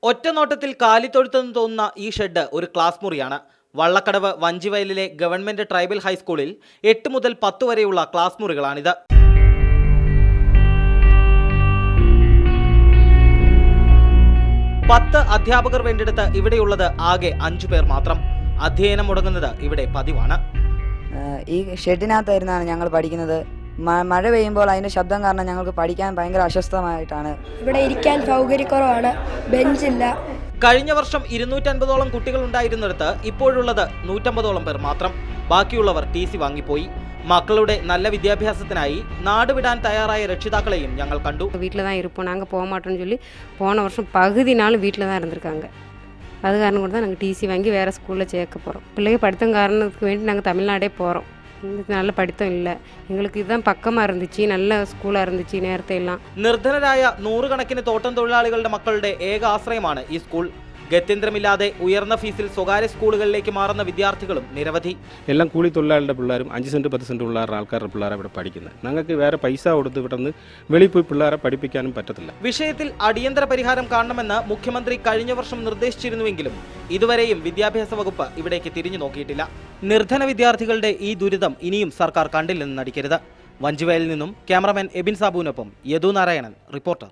ഒറ്റനോട്ടത്തിൽ കാലിത്തൊഴുത്തെന്ന് തോന്നുന്ന ഈ ഷെഡ് ഒരു ക്ലാസ് മുറിയാണ്. വള്ളക്കടവ് വഞ്ചിവയലിലെ ഗവൺമെന്റ് ട്രൈബൽ ഹൈസ്കൂളിൽ 8 മുതൽ 10 വരെയുള്ള ക്ലാസ് മുറികളാണിത്. പത്ത് അധ്യാപകർ വേണ്ടിയെടുത്ത് ഇവിടെയുള്ളത് ആകെ 5 പേർ മാത്രം. അധ്യയനം മുടങ്ങുന്നത് ഇവിടെ പതിവാണ്. ഈ ഷെഡിനകത്തായിരുന്നാണ് ഞങ്ങൾ പഠിക്കുന്നത്. മഴ പെയ്യുമ്പോൾ അതിന്റെ ശബ്ദം കാരണം ഞങ്ങൾക്ക് പഠിക്കാൻ ഭയങ്കര അസ്വസ്ഥമായിട്ടാണ്. ഇവിടെ ഇരിക്കാൻ സൗകര്യക്കുറവാണ്, ബെഞ്ചില്ല. കഴിഞ്ഞ വർഷം 250ഓളം കുട്ടികൾ ഉണ്ടായിരുന്നിടത്ത് ഇപ്പോഴുള്ളത് 150ഓളം പേർ മാത്രം. ബാക്കിയുള്ളവർ TC വാങ്ങിപ്പോയി. മക്കളുടെ നല്ല വിദ്യാഭ്യാസത്തിനായി നാട് വിടാൻ തയ്യാറായ രക്ഷിതാക്കളെയും ഞങ്ങൾ കണ്ടു. வீட்டில் தான் இருப்போம், நாங்கள் போக மாட்டோம்னு சொல்லி போன வருஷம் பகுதி நாள் வீட்டில் தான் இருந்திருக்காங்க. அது காரணம் கூட தான் நாங்கள் TC வாங்கி வேறு ஸ்கூலில் சேர்க்க போகிறோம். பிள்ளைங்க படித்தம் காரணத்துக்கு வேண்டி நாங்கள் தமிழ்நாடே போகிறோம். எங்களுக்கு நல்ல படித்தம் இல்லை, எங்களுக்கு இதுதான் பக்கமாக இருந்துச்சு, நல்ல ஸ்கூலாக இருந்துச்சு നേരത്തെ എല്ലാം. നിർധനരായ 100 കണക്കിന് തോട്ടം തൊഴിലാളികളുടെ മക്കളുടെ ഏക ആശ്രയമാണ് ഈ സ്കൂൾ. ഗത്യന്തരമില്ലാതെ ഉയർന്ന ഫീസിൽ സ്വകാര്യ സ്കൂളുകളിലേക്ക് മാറുന്ന വിദ്യാർത്ഥികളും നിരവധി. എല്ലാം കൂലി തൊഴിലാളികളുടെ പിള്ളേരും 5 സെന്റ് 10 സെന്റ് ഉള്ള ആൾക്കാരുടെ പിള്ളേരെ ഇവിടെ പഠിക്കുന്നത്. ഞങ്ങൾക്ക് വേറെ പൈസ കൊടുത്ത് ഇവിടെ നിന്ന് വെളിയിൽ പോയി പിള്ളേരെ പഠിപ്പിക്കാനും പറ്റത്തില്ല. വിഷയത്തിൽ അടിയന്തര പരിഹാരം കാണണമെന്ന് മുഖ്യമന്ത്രി കഴിഞ്ഞ വർഷം നിർദ്ദേശിച്ചിരുന്നുവെങ്കിലും ഇതുവരെയും വിദ്യാഭ്യാസ വകുപ്പ് ഇവിടേക്ക് തിരിഞ്ഞു നോക്കിയിട്ടില്ല. നിർധന വിദ്യാർത്ഥികളുടെ ഈ ദുരിതം ഇനിയും സർക്കാർ കണ്ടില്ലെന്ന് നടിക്കരുത്. വഞ്ചിവയലിൽ നിന്നും ക്യാമറമാൻ എബിൻ സാബുവിനൊപ്പം യദു നാരായണൻ, റിപ്പോർട്ടർ.